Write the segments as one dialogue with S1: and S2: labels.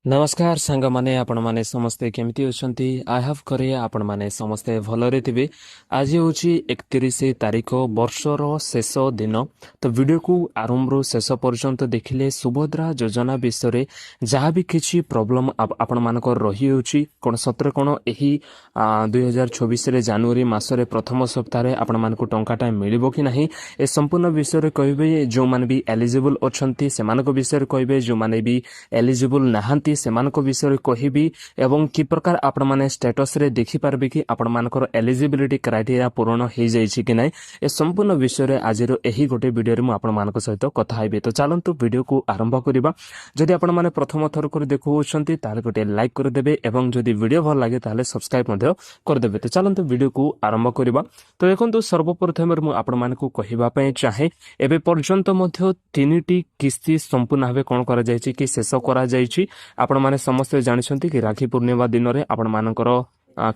S1: नमस्कार सांग माने आपण माने समस्ते केमिति अछंती आई हैव करे आपण माने समस्ते भलरे थिबे। आज होची 31 तारिख वर्षर शेष दिन। तो वीडियो को आरंभ रो शेष पर्यंत देखिले सुभद्रा योजना विषय रे जहाँ भी किछि प्रॉब्लम आपण मानकर रही होची कोन सत्र कोन एही 2024 रे जनवरी मासरे प्रथम सप्ताह रे आपण मानको टंकाटा मिलिबो कि नाही ए संपूर्ण विषय रे कहबे। जो माने भी एलिजिबल अछंती से मानको विषय रे कहबे, जो माने भी एलिजिबल नाहंती सेमानक विषय कहबी एवं कि प्रकार आपण माने स्टेटस रे देखि पारबे कि आपण मानकर एलिजिबिलिटी क्राइटेरिया पूर्ण हो जाइछि कि नै। ए संपूर्ण विषय रे आज एही गोटे वीडियो रे मु आपण मानक सहित कथा हेबे। तो चलंतु वीडियो को आरंभ करिबा। जदि आपण माने प्रथम थर कर देखुछंती ताले गोटे लाइक कर देबे एवं जदि वीडियो भल लागे ताले सब्सक्राइब मध्य कर देबे। तो चलंतु वीडियो को आरंभ करिबा। तो देखंतु सर्वप्रथम मु आपण मानक कहिबा पय चाहे एबे पर्यंत मध्य तीनटी किस्ती संपूर्ण भाबे कोन करा जायछि कि शेष करा जायछि। आपण माने समस्त जानछंती कि राखी पूर्णिमा दिन रे आपण मानकर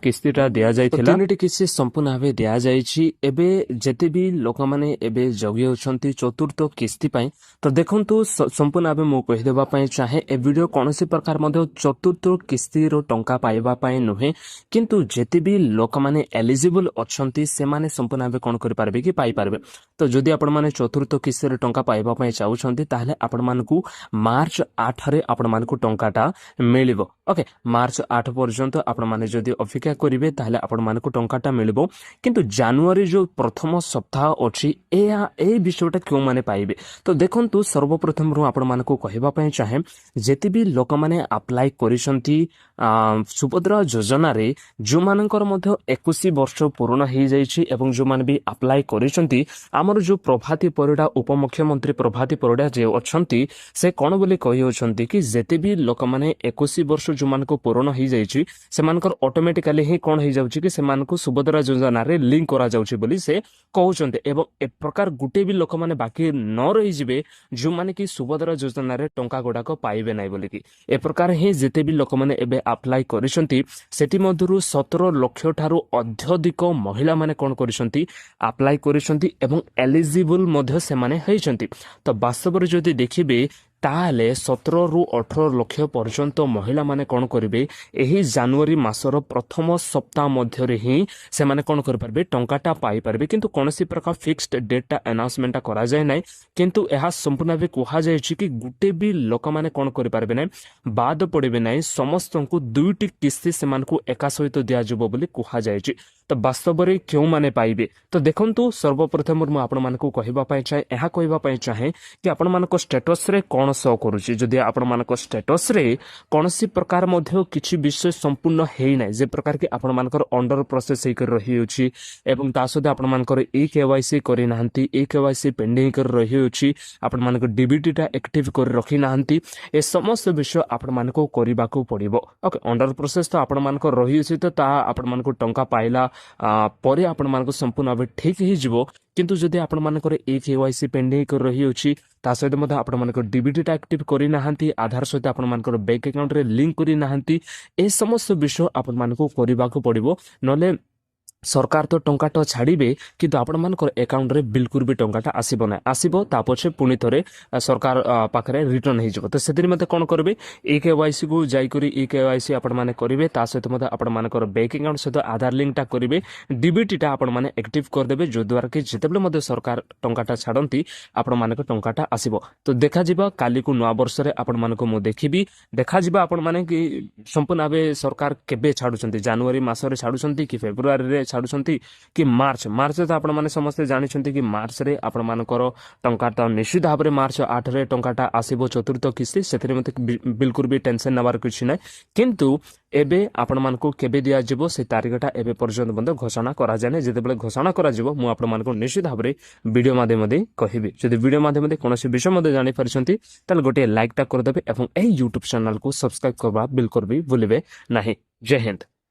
S1: किस्तीटा दिया जाइथिला। तीनटी किस्ती संपूर्ण भाबे दिया जाइछि। एबे जेते भी लोक माने एबे जगी होछंती चतुर्थ किस्ती पय। तो देखंतु संपूर्ण भाबे मु कहि देबा पय चाहे ए वीडियो कोनोसी प्रकार मध्ये चतुर्थ किस्ती रो टंका पाइबा पय नहे, किंतु जेते भी लोक माने एलिजिबल अछंती से माने संपूर्ण भाबे कोन करि पारबे कि पाइ पारबे। तो जदि आपण माने चतुर्थ किस्ती रो टंका पाइबा पय चाहुछंती ताहले आपण मानकू मार्च 8 रे आपण मानकू टंकाटा मिलिबो। ओके, मार्च 8 पर्यंत आपण माने जदि अपेक्षा करिवे ताहले आपण मानकू टंकाटा मिलिबो। किंतु जनवरी जो प्रथम सप्ताह अछि ए विषयटा क्यों माने पाइबे। तो देखंतु सर्वप्रथम रु आपण मानकू कहिबा पय चाहे जेति भी लोक माने अप्लाई करिसंती सुभद्रा योजना रे जो मानकर मध्य 21 वर्ष पूर्ण हो जाइछि एवं जो माने भी अप्लाई करिसंती हमर जो प्रभाती परिडा उपमुख्यमंत्री प्रभाती परिडा जे अछंती से कोन बोली कहि होछंती कि जेते भी लोक माने 21 वर्ष जो मानको पूर्ण हो जाइछि से मानकर ऑटोमेटिकली ही कोन हो जाउछि कि से मानको सुभद्रा योजना रे लिंक करा जाउछि बोली से कहउछंती। एवं ए प्रकार गुटे भी लोक माने बाकी न रहि जिवे जो माने कि सुभद्रा योजना रे टंका गोडाको पाइबे नै बोली कि ए प्रकार ही जेते भी लोक माने एबे अप्लाई करिसंती सेति मधुरु 17 लाख ठारू अत्यधिक महिला माने कोन करिसंती अप्लाई करिसंती एवं एलिजिबल मध्य से माने होइसंती। तो वास्तव रे जदि देखिबे ताले 17 रु 18 लाख पर्यंत महिला माने कोन करिवे एही जनवरी मासर प्रथम सप्ताह मध्य रे ही से माने कोन कर परबे टंकाटा पाई परबे। किंतु कोनसी प्रकार फिक्स्ड डेटा अनाउंसमेंट करा जाय नै, किंतु एहा संपूर्ण बे कोहा जाय छि कि गुटे भी लोक माने कोन करि परबे नै, बाद पड़िबे नै। समस्त को दुईटी किस्ती से मानकू एका सहित दिया जबो बोली कोहा जाय छि। तो वास्तव रे क्यों माने पाइबे। तो देखंतु सर्वप्रथम मु आपण मानकू कहिबा पय चाहे एहा कहिबा पय चाहे कि आपण मानको स्टेटस रे कोन शो करूची। जदि आपण मानको स्टेटस रे कोनसी प्रकार मध्य किछि विषय संपूर्ण हेइ नै, जे प्रकार कि आपण मानकर अंडर प्रोसेस हे कर रही होची एवं ता सहित आपण मानकर ई केवाईसी करि नाहंती, ई केवाईसी पेंडिंग कर रही होची, आपण मानको डीबीटी टा एक्टिव कर रखी नाहंती, ए समस्त विषय आपण मानको करिबाकू पड़िबो। ओके, अंडर प्रोसेस तो आपण मानकर रही होची तो ता आपण मानको टंका पाइला परे आपण मानको संपूर्ण भाबे ठीक ही जिवो। किंतु जदि आपण मानकर ए केवाईसी पेंडिंग कर रही होची ता सहित मध्य आपण मानकर डीबीटी टा एक्टिव करि नाहंती, आधार सहित आपण मानकर बैंक अकाउंट रे लिंक करि नाहंती, ए समस्त विषय आपण मानको करिबाकू पड़िबो। नले सरकार तो टंकाटा छाड़िबे किंतु आपण मानकर अकाउंट रे बिल्कुल भी टंकाटा आसीबो नै। आसीबो ता पछे पुनी थरे सरकार पाखरे रिटर्न हे जबो। तो सेतिर मते कोन करबे ए केवाईसी को जाई करी ए केवाईसी आपण माने करिवे, ता सहित मते आपण मानकर बैंक अकाउंट सहित आधार लिंक टा करिवे, डीबीटी टा आपण माने एक्टिव कर देबे, जो द्वारा कि जेतेबले मते सरकार टंकाटा छाडंती आपण मानकर टंकाटा आसीबो। तो देखा जिबा काली को नवा वर्ष रे आपण मानको मु देखिबी, देखा जिबा आपण माने कि संपूर्ण आबे सरकार केबे छाडुचंती, जनवरी मास रे छाडुचंती कि फेब्रुआरी रे छाडुचंती कि मार्च तो आपण माने समस्त जानिचंती कि मार्च रे आपण मानकर टंकाटा निश्चित भाव रे मार्च 8 रे टंकाटा आसीबो चतुर्थ किस्ती। सेथिरे मते बिल्कुल भी टेंशन नबार किछि नै। किंतु एबे आपण मानको केबे दिया जिवो से तारिखटा एबे पर्यंत बंद घोषणा करा जाने। जेतेबेले घोषणा करा जिवो मु आपण मानको निश्चित भाव रे वीडियो माध्यम मध्ये कहिबे। जदि वीडियो माध्यम मध्ये कोनोसी विषय मध्ये जानि परिसंती ताल गोटे लाइक टा कर देबे एवं एही YouTube चैनल को सब्सक्राइब करबा बिल्कुल भी भूलिबे नाही। जय हिंद।